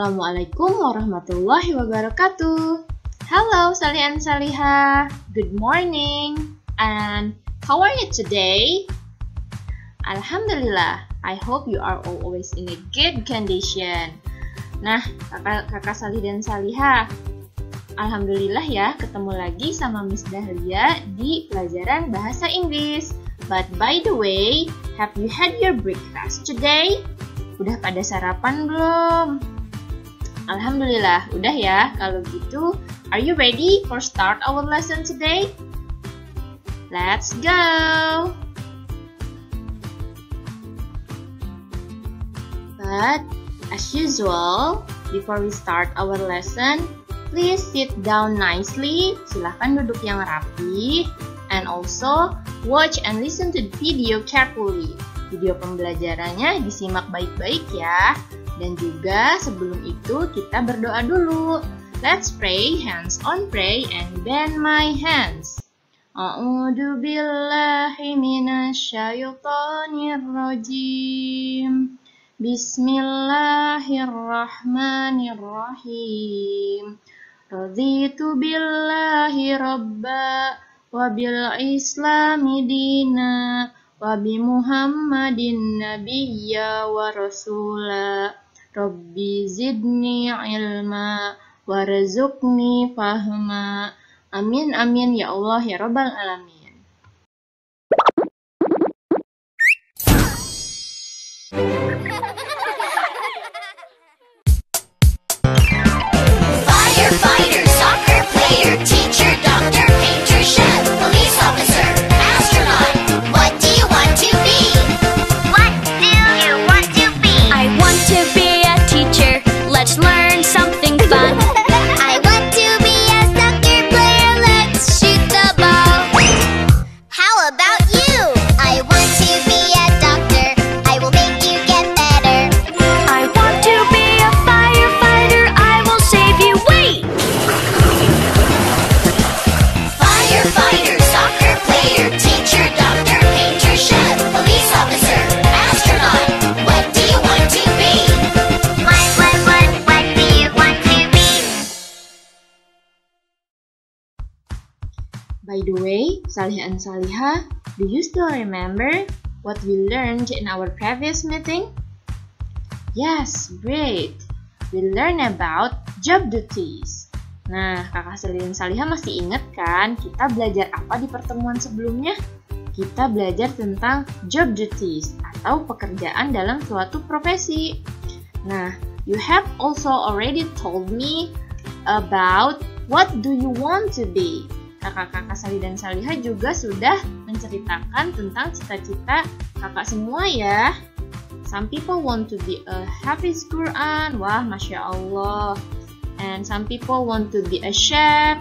Assalamualaikum warahmatullahi wabarakatuh. Hello Salih and Salihah. Good morning. And how are you today? Alhamdulillah. I hope you are always in a good condition. Nah, kakak Salih dan Salihah, alhamdulillah ya ketemu lagi sama Miss Dahlia di pelajaran bahasa Inggris. But by the way, have you had your breakfast today? Udah pada sarapan belum? Alhamdulillah, udah ya. Kalau gitu, are you ready for start our lesson today? Let's go! But, as usual, before we start our lesson, please sit down nicely. Silahkan duduk yang rapi. And also, watch and listen to the video carefully. Video pembelajarannya disimak baik-baik ya. Dan juga sebelum itu kita berdoa dulu. Let's pray, hands on pray and bend my hands. A'udzu billahi minasyaitonir rajim. Bismillahirrahmanirrahim. Raditu billahi rabba wa bil islami dina wa bi Muhammadin nabiyya wa rasula. Rabbi zidni ilma warzuqni fahma. Amin amin ya Allah ya Rabbal alamin. Firefighter, soccer player, teacher, doctor, painter, chef, police officer, astronaut. What do you want to be? What do you want to be? I want to be a teacher. Let's learn something fun. I want to be a soccer player. Let's shoot the ball. How about you? I want to be a doctor. I will make you get better. I want to be a firefighter. I will save you. Wait! Firefighter, soccer player, teacher, doctor, painter, chef, police officer, astronaut. What do you want to be? What do you want to be? By the way, Salih and Salihah, do you still remember what we learned in our previous meeting? Yes, great. We learned about job duties. Nah, kakak Salih dan Salihah masih ingat kan kita belajar apa di pertemuan sebelumnya? Kita belajar tentang job duties atau pekerjaan dalam suatu profesi. Nah, you have also already told me about what do you want to be. Kakak-kakak Salih dan Salihah juga sudah menceritakan tentang cita-cita kakak semua ya. Some people want to be a Hafiz Quran, wah Masya Allah. And some people want to be a chef.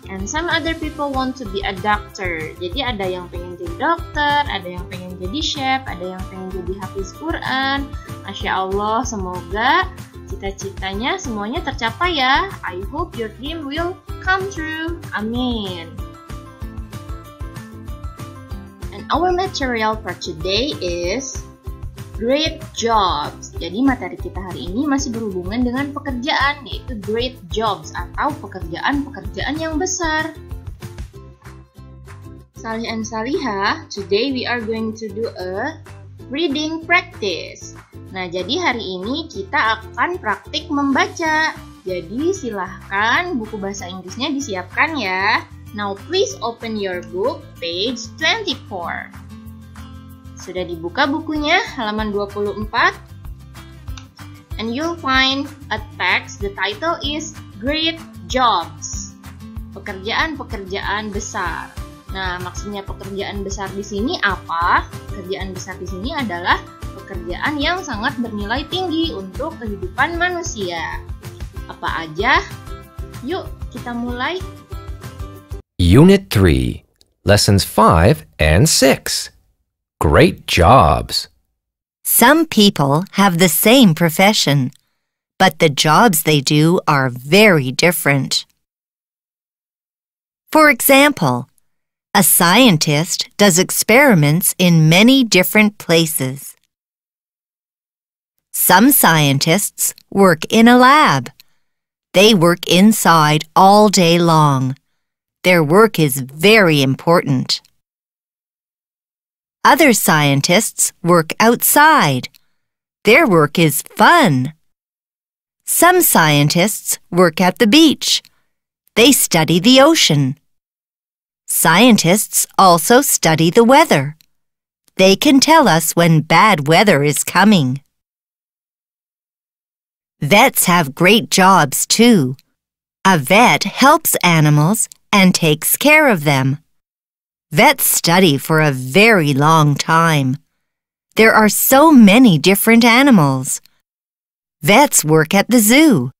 And some other people want to be a doctor. Jadi ada yang pengen jadi dokter, ada yang pengen jadi chef, ada yang pengen jadi Hafiz Quran. Masya Allah, semoga cita-citanya semuanya tercapai ya. I hope your dream will come true. Amin. And our material for today is great jobs. Jadi materi kita hari ini masih berhubungan dengan pekerjaan, yaitu great jobs atau pekerjaan-pekerjaan yang besar. Salih and Salihah, today we are going to do a reading practice. Nah, jadi hari ini kita akan praktik membaca. Jadi silahkan buku bahasa Inggrisnya disiapkan ya. Now please open your book, page 24. Sudah dibuka bukunya, halaman 24. And you'll find a text, the title is Great Jobs. Pekerjaan-pekerjaan besar. Nah, maksudnya pekerjaan besar di sini apa? Pekerjaan besar di sini adalah pekerjaan yang sangat bernilai tinggi untuk kehidupan manusia. Apa aja? Yuk, kita mulai. Unit 3, Lessons 5 and 6. Great jobs. Some people have the same profession, but the jobs they do are very different. For example, a scientist does experiments in many different places. Some scientists work in a lab. They work inside all day long. Their work is very important. Other scientists work outside. Their work is fun. Some scientists work at the beach. They study the ocean. Scientists also study the weather. They can tell us when bad weather is coming. Vets have great jobs too. A vet helps animals and takes care of them. Vets study for a very long time. There are so many different animals. Vets work at the zoo.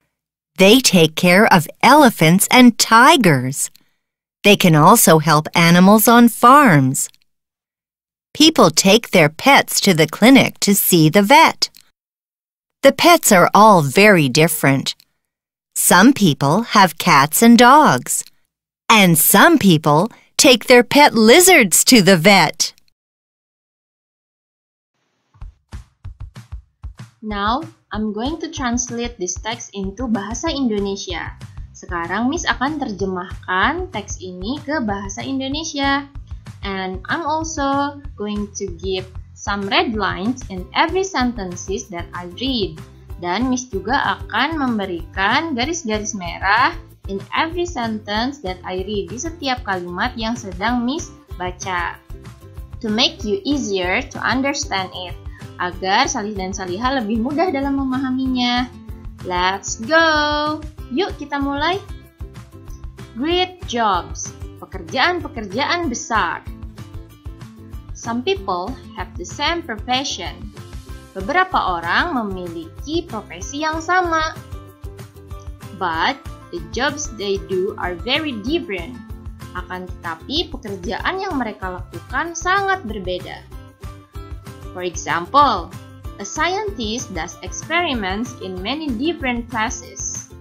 They take care of elephants and tigers. They can also help animals on farms. People take their pets to the clinic to see the vet. The pets are all very different. Some people have cats and dogs, and some people take their pet lizards to the vet. Now, I'm going to translate this text into bahasa Indonesia. Sekarang Miss akan terjemahkan teks ini ke bahasa Indonesia. And I'm also going to give some red lines in every sentences that I read. Dan Miss juga akan memberikan garis-garis merah in every sentence that I read, di setiap kalimat yang sedang Miss baca. To make you easier to understand it, agar Salih dan Salihah lebih mudah dalam memahaminya. Let's go! Yuk kita mulai. Great jobs, pekerjaan-pekerjaan besar. Some people have the same profession. Beberapa orang memiliki profesi yang sama. But the jobs they do are very different. Akan tetapi pekerjaan yang mereka lakukan sangat berbeda. For example, a scientist does experiments in many different places.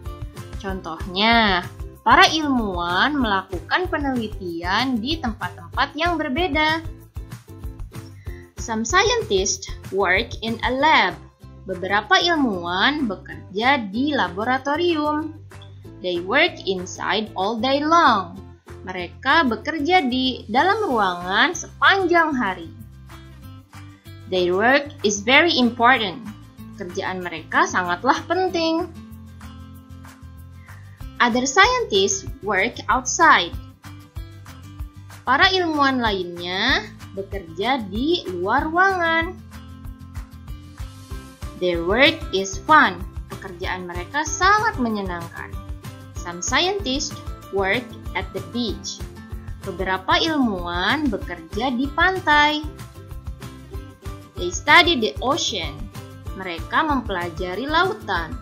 Contohnya, para ilmuwan melakukan penelitian di tempat-tempat yang berbeda. Some scientists work in a lab. Beberapa ilmuwan bekerja di laboratorium. They work inside all day long. Mereka bekerja di dalam ruangan sepanjang hari. Their work is very important. Pekerjaan mereka sangatlah penting. Other scientists work outside. Para ilmuwan lainnya bekerja di luar ruangan. Their work is fun. Pekerjaan mereka sangat menyenangkan. Some scientists work at the beach. Beberapa ilmuwan bekerja di pantai. They study the ocean. Mereka mempelajari lautan.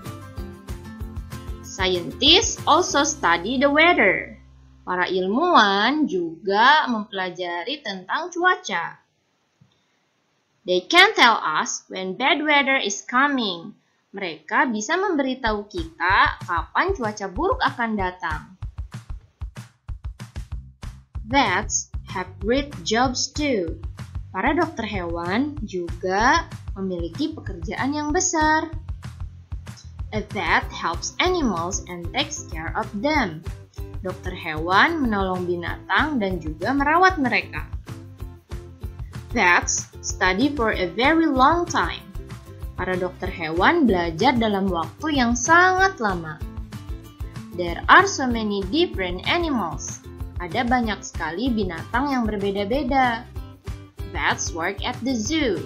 Scientists also study the weather. Para ilmuwan juga mempelajari tentang cuaca. They can tell us when bad weather is coming. Mereka bisa memberitahu kita kapan cuaca buruk akan datang. Vets have great jobs too. Para dokter hewan juga memiliki pekerjaan yang besar. A vet helps animals and takes care of them. Dokter hewan menolong binatang dan juga merawat mereka. Vets study for a very long time. Para dokter hewan belajar dalam waktu yang sangat lama. There are so many different animals. Ada banyak sekali binatang yang berbeda-beda. Vets work at the zoo.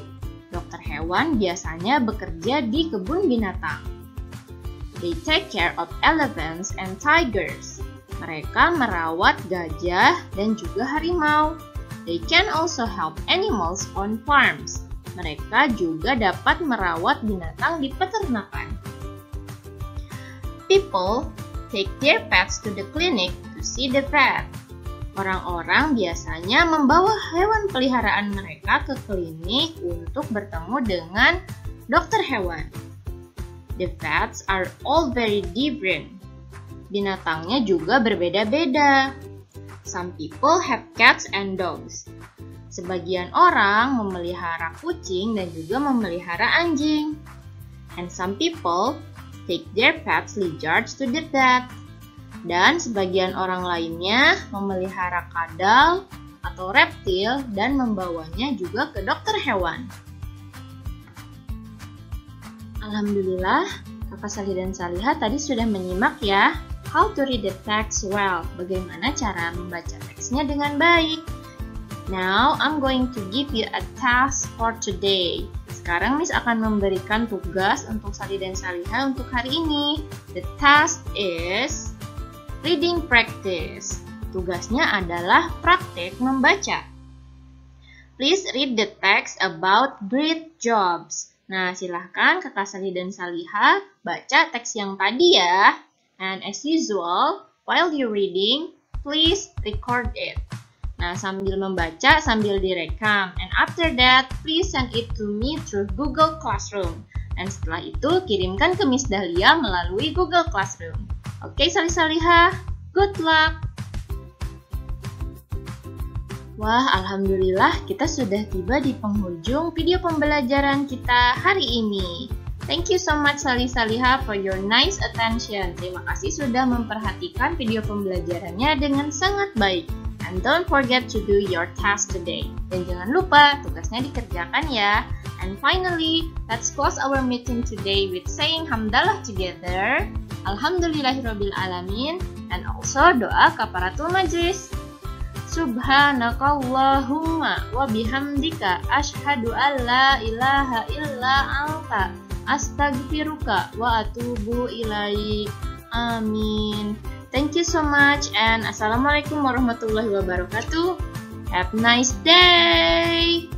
Dokter hewan biasanya bekerja di kebun binatang. They take care of elephants and tigers. Mereka merawat gajah dan juga harimau. They can also help animals on farms. Mereka juga dapat merawat binatang di peternakan. People take their pets to the clinic to see the vet. Orang-orang biasanya membawa hewan peliharaan mereka ke klinik untuk bertemu dengan dokter hewan. The vets are all very different. Binatangnya juga berbeda-beda. Some people have cats and dogs. Sebagian orang memelihara kucing dan juga memelihara anjing. And some people take their pets lizards to the vet. Dan sebagian orang lainnya memelihara kadal atau reptil dan membawanya juga ke dokter hewan. Alhamdulillah, Kakak Salih dan Salihah tadi sudah menyimak ya how to read the text well, bagaimana cara membaca teksnya dengan baik. Now, I'm going to give you a task for today. Sekarang Miss akan memberikan tugas untuk Salih dan Salihah untuk hari ini. The task is reading practice. Tugasnya adalah praktek membaca. Please read the text about great jobs. Nah, silahkan Kakak Salih dan Salihah baca teks yang tadi ya. And as usual, while you're reading, please record it. Nah, sambil membaca, sambil direkam. And after that, please send it to me through Google Classroom. Dan setelah itu, kirimkan ke Miss Dahlia melalui Google Classroom. Oke, Salih-Salihah, good luck! Wah, alhamdulillah kita sudah tiba di penghujung video pembelajaran kita hari ini. Thank you so much Salih-Salihah for your nice attention. Terima kasih sudah memperhatikan video pembelajarannya dengan sangat baik. And don't forget to do your task today. Dan jangan lupa tugasnya dikerjakan ya. And finally, let's close our meeting today with saying hamdalah together. Alhamdulillahirabbil alamin. And also doa kafaratul majlis. Subhanakallahumma wa bihamdika asyhadu an la ilaha illa anta astaghfiruka wa atubu ilaik. Amin. Thank you so much and assalamualaikum warahmatullahi wabarakatuh. Have a nice day.